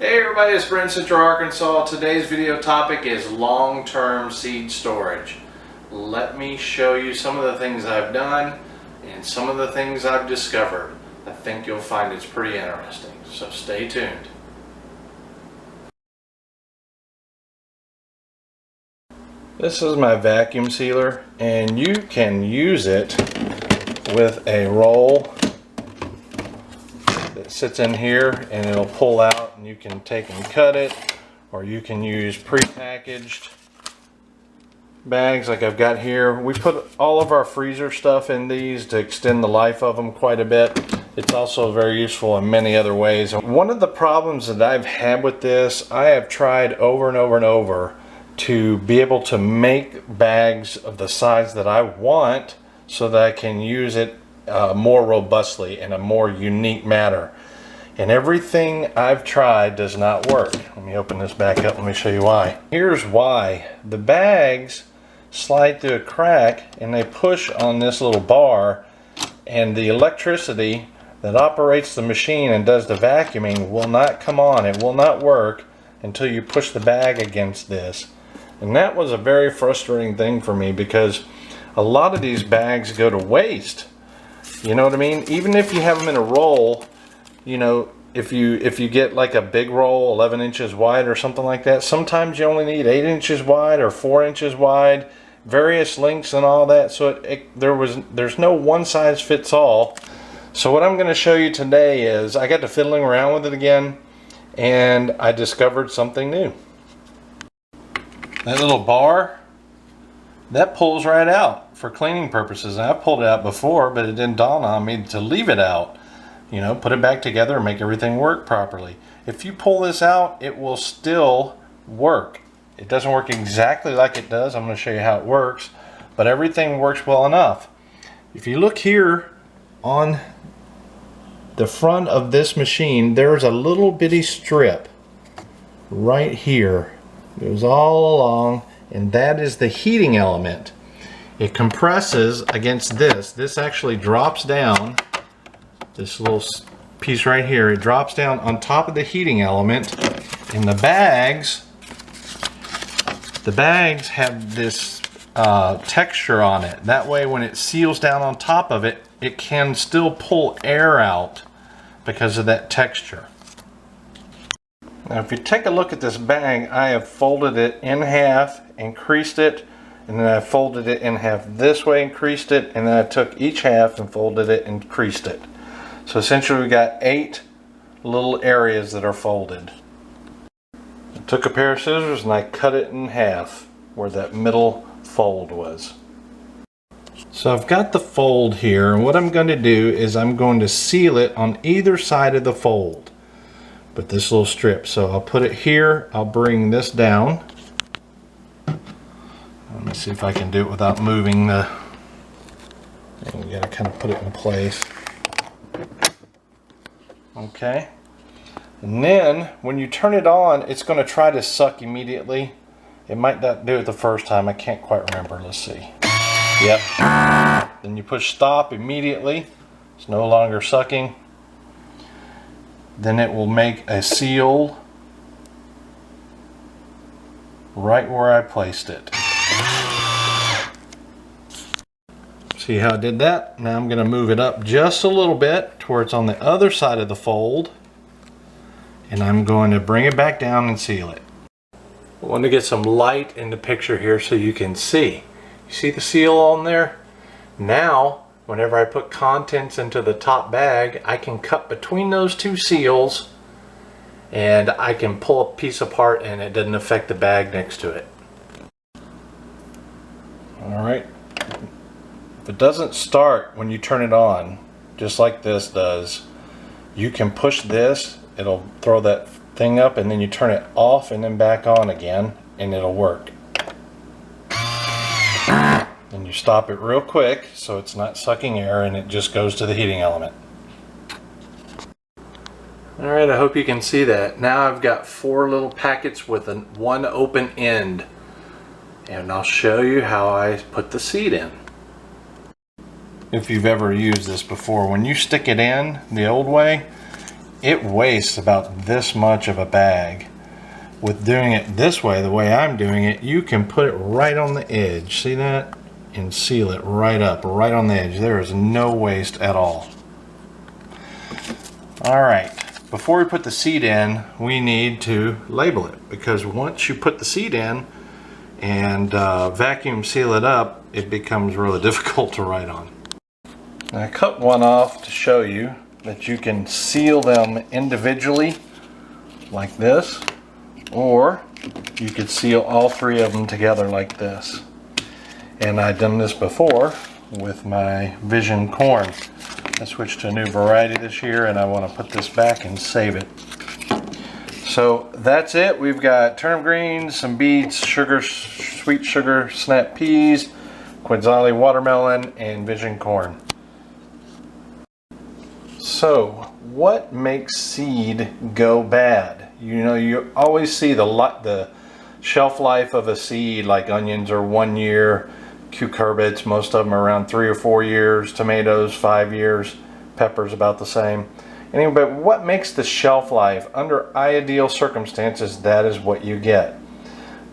Hey everybody, it's Brent, Central Arkansas. Today's video topic is long-term seed storage. Let me show you some of the things I've done and some of the things I've discovered. I think you'll find it's pretty interesting, so stay tuned. This is my vacuum sealer, and you can use it with a roll that sits in here and it'll pull out, and you can take and cut it, or you can use pre-packaged bags like I've got here. We put all of our freezer stuff in these to extend the life of them quite a bit. It's also very useful in many other ways. One of the problems that I've had with this, I have tried over and over and over to be able to make bags of the size that I want so that I can use it more robustly in a more unique manner. And everything I've tried does not work. Let me open this back up. Let me show you why. Here's why. The bags slide through a crack and they push on this little bar, and the electricity that operates the machine and does the vacuuming will not come on. It will not work until you push the bag against this. And that was a very frustrating thing for me, because a lot of these bags go to waste. You know what I mean? Even if you have them in a roll, you know, if you get like a big roll 11 inches wide or something like that, sometimes you only need 8 inches wide or 4 inches wide, various lengths and all that. So there's no one size fits all. So what I'm going to show you today is I got to fiddling around with it again, and I discovered something new. That little bar, that pulls right out for cleaning purposes. And I've pulled it out before, but it didn't dawn on me to leave it out. You know, put it back together and make everything work properly. If you pull this out, it will still work. It doesn't work exactly like it does. I'm going to show you how it works, but everything works well enough. If you look here on the front of this machine, there's a little bitty strip right here. It goes all along, and that is the heating element. It compresses against this. This actually drops down, this little piece right here, it drops down on top of the heating element. And the bags have this texture on it. That way when it seals down on top of it, it can still pull air out because of that texture. Now if you take a look at this bag, I have folded it in half, increased it, and then I folded it in half this way, increased it, and then I took each half and folded it, increased it. So essentially we got 8 little areas that are folded. I took a pair of scissors and I cut it in half where that middle fold was. So I've got the fold here, and what I'm going to do is I'm going to seal it on either side of the fold. But this little strip, so I'll put it here, I'll bring this down. Let me see if I can do it without moving the, and you gotta kind of put it in place. Okay, and then when you turn it on, it's going to try to suck immediately. It might not do it the first time, I can't quite remember. Let's see. Yep. Then you push stop immediately. It's no longer sucking. Then it will make a seal right where I placed it. See how I did that? Now I'm going to move it up just a little bit to where it's on the other side of the fold, and I'm going to bring it back down and seal it. I want to get some light in the picture here so you can see. You see the seal on there? Now whenever I put contents into the top bag, I can cut between those two seals and I can pull a piece apart and it doesn't affect the bag next to it. Alright. If it doesn't start when you turn it on, just like this does, you can push this, it'll throw that thing up, and then you turn it off and then back on again and it'll work. And you stop it real quick so it's not sucking air, and it just goes to the heating element. Alright, I hope you can see that. Now I've got 4 little packets with one open end, and I'll show you how I put the seed in. If you've ever used this before, when you stick it in the old way, it wastes about this much of a bag. With doing it this way, the way I'm doing it, you can put it right on the edge. See that? And seal it right up, right on the edge. There is no waste at all. All right, before we put the seed in, we need to label it, because once you put the seed in and vacuum seal it up, it becomes really difficult to write on. I cut one off to show you that you can seal them individually like this, or you could seal all three of them together like this. And I've done this before with my Vision corn. I switched to a new variety this year, and I want to put this back and save it. So that's it. We've got turnip greens, some beets, sugar, sweet sugar snap peas, Quetzalli watermelon, and Vision corn. So what makes seed go bad? You know, you always see the shelf life of a seed, like onions are 1 year, cucurbits, most of them are around 3 or 4 years, tomatoes 5 years, peppers about the same. Anyway, but what makes the shelf life? Under ideal circumstances, that is what you get.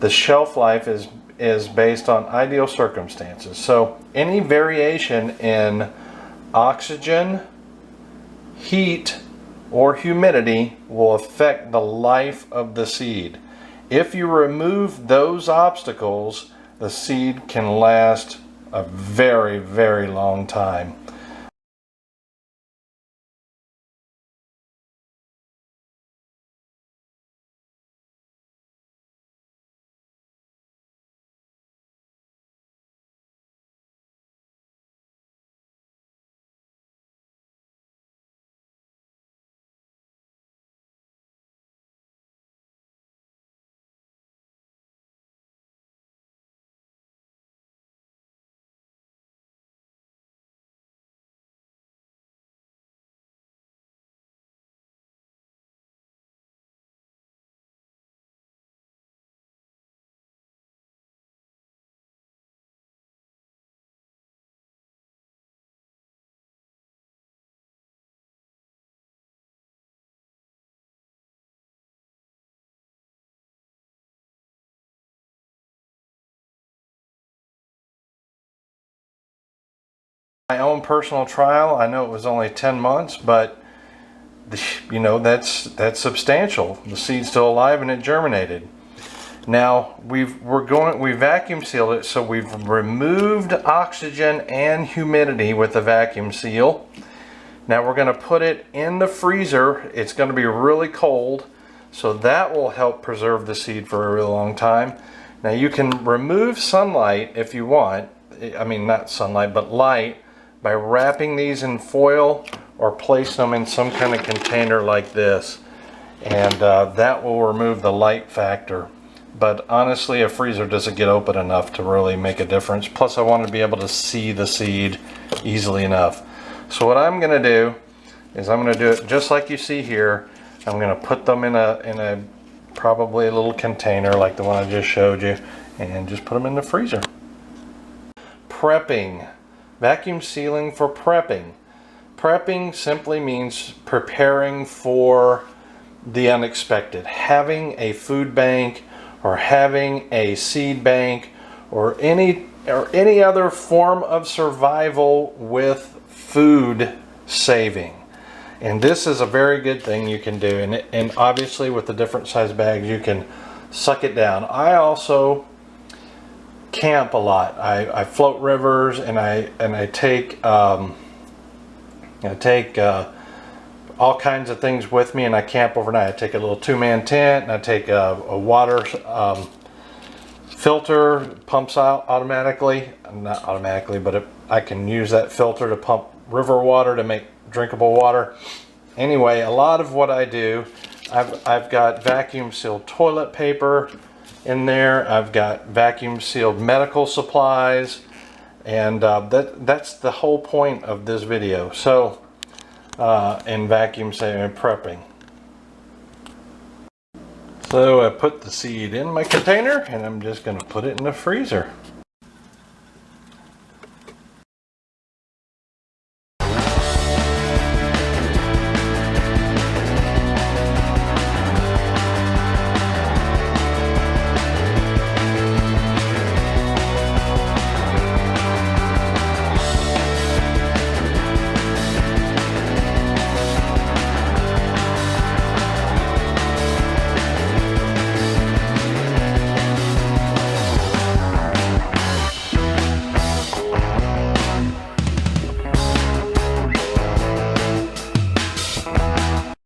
The shelf life is based on ideal circumstances. So any variation in oxygen, heat, or humidity will affect the life of the seed. If you remove those obstacles, the seed can last a very, very long time. My own personal trial, I know it was only 10 months, but you know, that's substantial. The seed's still alive and it germinated. Now we vacuum sealed it, so we've removed oxygen and humidity with the vacuum seal. Now we're going to put it in the freezer. It's going to be really cold, so that will help preserve the seed for a really long time. Now you can remove sunlight if you want. I mean, not sunlight, but light, by wrapping these in foil or place them in some kind of container like this, and that will remove the light factor. But honestly, a freezer doesn't get open enough to really make a difference. Plus I want to be able to see the seed easily enough. So what I'm going to do is I'm going to do it just like you see here. I'm going to put them in a probably a little container like the one I just showed you, and just put them in the freezer. Prepping. Vacuum sealing for prepping. Prepping simply means preparing for the unexpected. Having a food bank or having a seed bank or any other form of survival with food saving. And this is a very good thing you can do. And obviously with the different size bags you can suck it down. I also camp a lot. I float rivers, and I take all kinds of things with me, and I camp overnight. I take a little 2-man tent, and I take a water filter, pumps out automatically. Not automatically, but I can use that filter to pump river water to make drinkable water. Anyway, a lot of what I do, I've got vacuum sealed toilet paper in there. I've got vacuum sealed medical supplies, and that's the whole point of this video. So in vacuum sealing and prepping. So I put the seed in my container, and I'm just going to put it in the freezer.